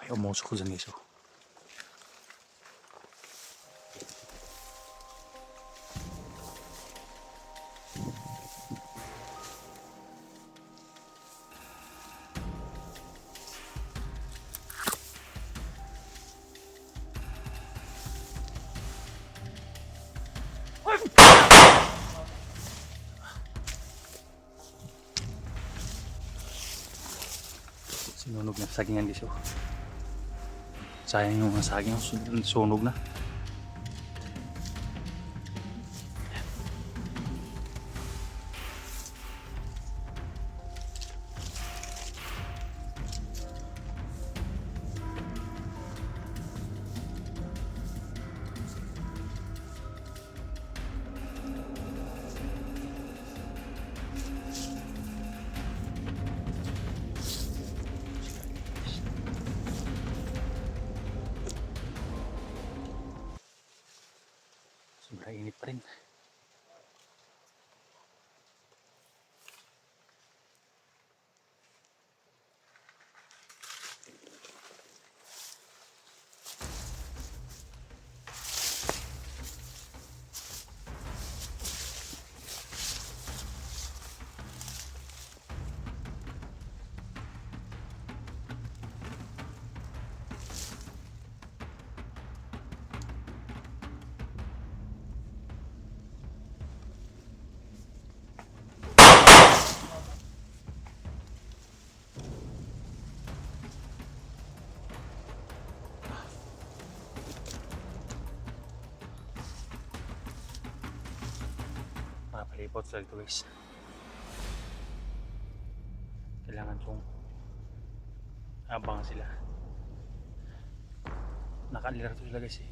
Umusok ko dyan guys. Oh. Sinunog na sagingan guys. Oh. Sayang yung mga saging, sunog na. Sobrang init pa rin. Mapalipot sa ito guys. Kailangan kong abang sila. Nakalirto sila guys eh.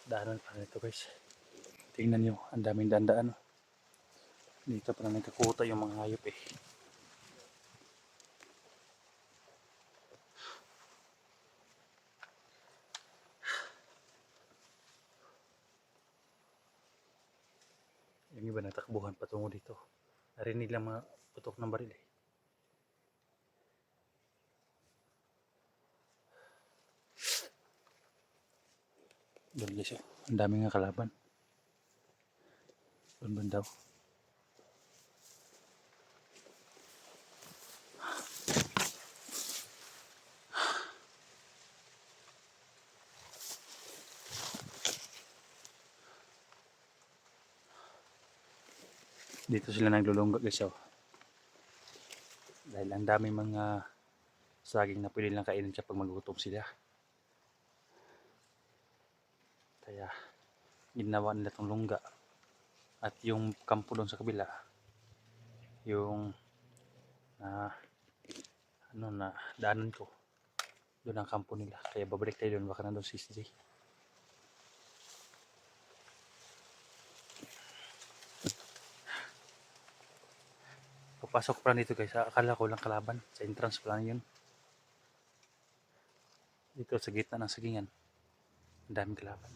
Daanan pa nito guys. Tingnan nyo, ang daming dandaan. Dito pa na nagkakuta yung mga hayop eh. Yung iba natakbuhan patungo dito. Narinig lang mga putok ng baril eh. Doon guys, ang daming nga kalaban. Doon bandaw. Dito sila naglulungga guys. Dahil ang daming mga saging na pwede lang kainin kapag magutom sila. Kaya ginawa nila itong lungga. At yung kampo doon sa kabila, yung na daanan ko, doon ang kampo nila. Kaya babalik tayo doon, baka nandun si CJ. Papasok pa dito guys, akala ko lang kalaban. Sa entrance pa lang yun. Dito sa gitna ng sagingan. Ang daming kalaban.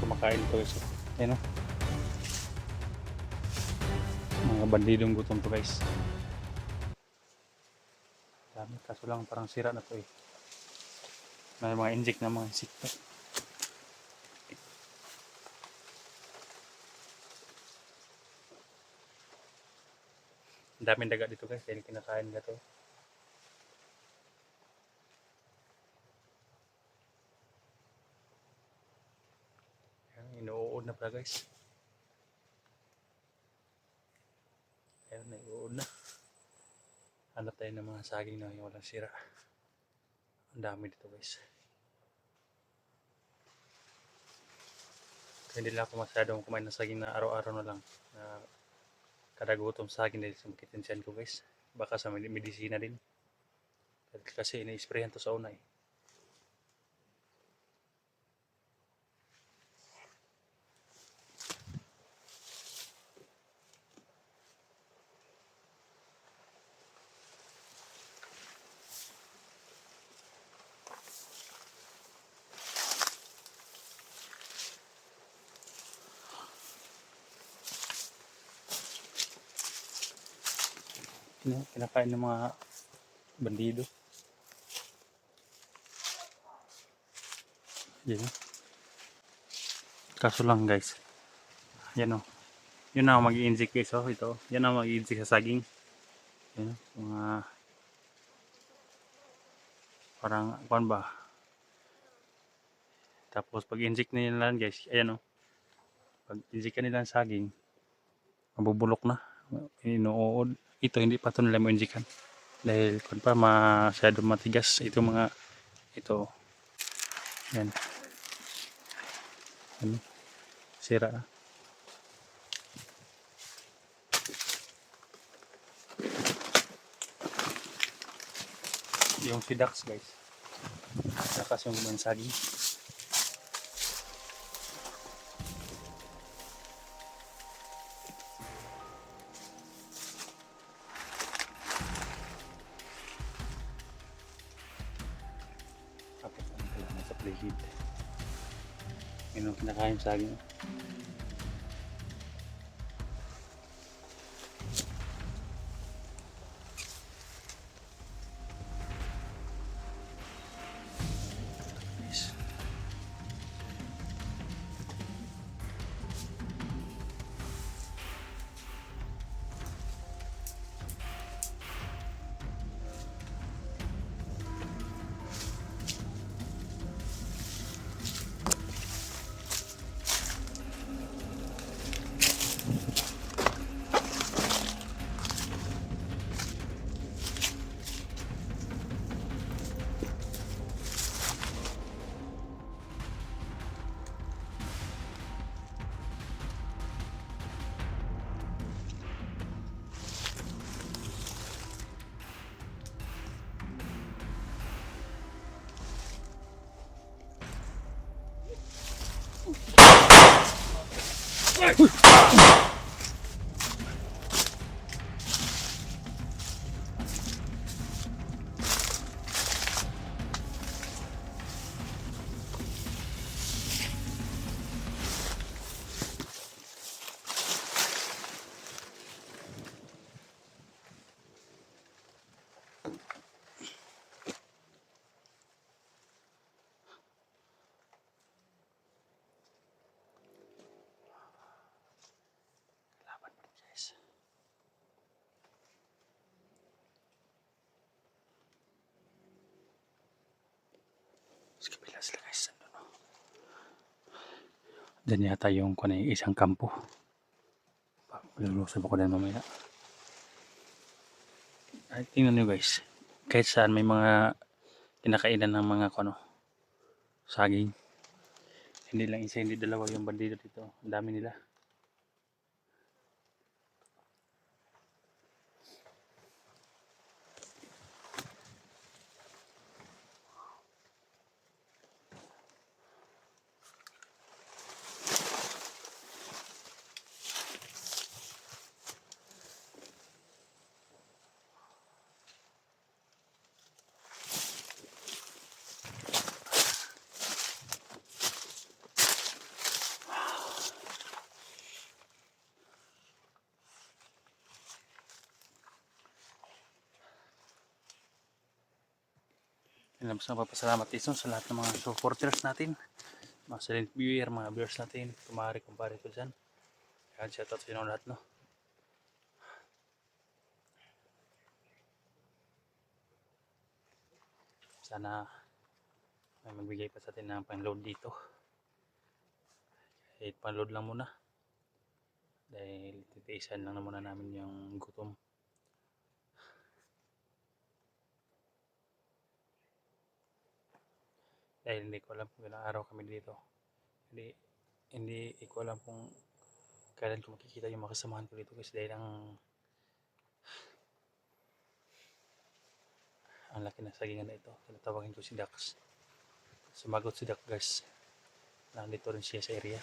Kumakain to guys. Ayan o. Mga bandidong gutom to guys. Dami, kaso lang parang sira na to eh. May mga inject na mga insekto. Ang daming daga dito guys, kaya kinakain ka to. Inuud na pala guys. Ayan, naiuud na. Hanap tayo ng mga saging na walang sira. Ang dami dito guys. Kaya hindi lang ako masyadong kumain ng saging na araw-araw na lang. Na kada gutom saging dahil sa makitinsyan ko guys. Baka sa medisina din. Kasi ini-sprayan to sa una eh. Kinakain ng mga bandido. Yan. Kaso lang guys. Yan o. Yun na mag-i-inject guys oh. Ito. Yan na mag-i-inject sa saging. Yan o. Mga parang kuan ba. Tapos pag inject nila guys. Ayan o. Pag inject nila ng saging. Mabubulok na. Inuod. Ito hindi pa ito nila ma-injikan. Dahil kung pa masyado matigas ito mga ito. Yan. Ano? Sira na. Yung sidax guys. Lakas yung saging. Tapos ang kailangan sa playlist. Yun ang kinakain saging. Laban pa rin, guys. Sa kabila sila, guys. Diyan yata yung isang kampo. Lulusob ako din mamaya. Ay, tingnan nyo guys. Kahit saan may mga kinakainan ng mga saging. Hindi lang isa, hindi dalawa yung bandido dito. Ang dami nila. Labas na papasalamat dito sa lahat ng mga supporters natin, mga silent viewer, mga viewers natin, kumpare ko dyan. Yan, shoutout sa inyo lahat, no. Sana may magbigay pa sa atin ng pang-load dito. Kahit pang-load lang muna. Dahil titiisan lang na muna namin yung gutom. Dahil hindi ko alam kung ilang araw kami dito. Hindi ko alam kung kailan ko makikita yung makasamahan ko dito kasi dahil ang laki ng sagingan na ito. Tinatawagin ko si Dax. Sumagot si Dax, guys. Nandito rin siya sa area.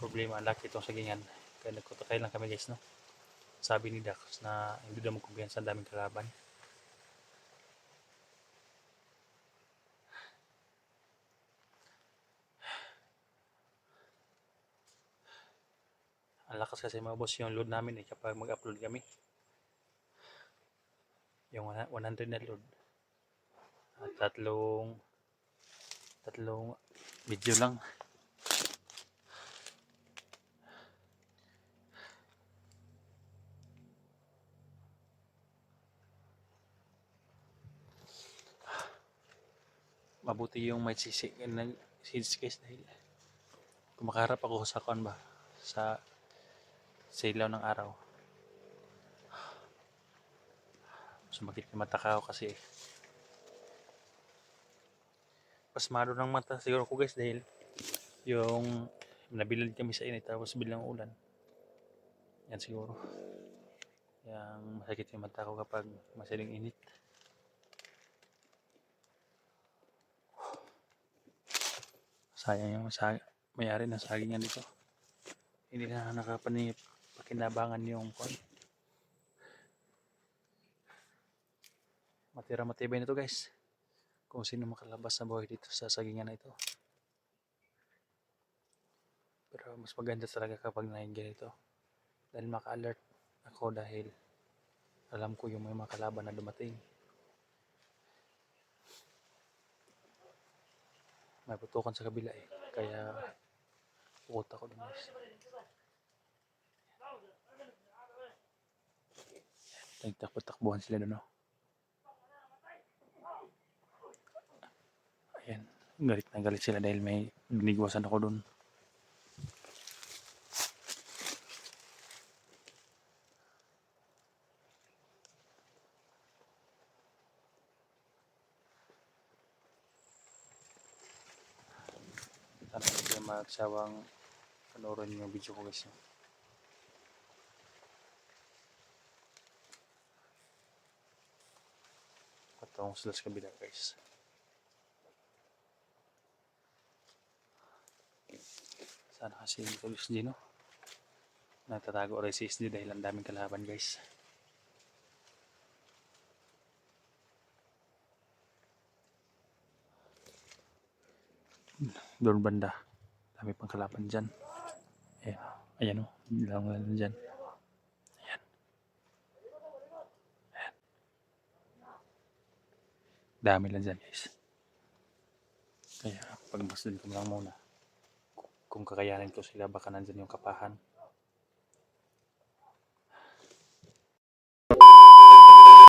Problema, ang laki itong sagingan. Kaya nagkutakay lang kami, guys, no. Sabi ni Dax na hindi daw magkumpiyansa, ang daming kalaban. Ang lakas kasi mga boss yung load namin kapag mag-upload kami. Yung 100 na load. At tatlong video lang. Mabuti yung may sisi ng seeds, guys, dahil kumakarap ako sa sa ilaw ng araw. Sumakit yung mata ko kasi pasmado ng mata siguro ko, guys, dahil yung nabilad kami sa init tapos bilang ulan. Yan siguro. Yang masakit yung mata ko kapag masyadong init. Sayang yung may-ari ng sagingan dito. Hindi na pakinabangan yung matibay na to, guys. Kung sino makalabas na buhay dito sa sagingan na ito. Pero mas maganda talaga kapag nahinggil ito. Dahil maka-alert ako dahil alam ko yung may mga kalaban na dumating. May putukan sa kabila kaya pukot ako dun, guys. Nagtakbo-takbuhan sila dun, no. Ayan, galit na galit sila dahil may binigwasan ako dun. Sana hindi kayo magsawang panoorin yung video ko, guys. Patawang sila sa kabila, guys. Sana kasi ito si Gino. Natatago rin si SD dahil ang daming kalaban guys. Doon banda. Dami pang kalaban dyan. Ayan, ayan o. Lang lang dyan. Ayan. Ayan. Dami lang dyan guys. Kaya pagmasdan ko lang muna. Kung kakayanin ko sila baka nandyan yung kapahan.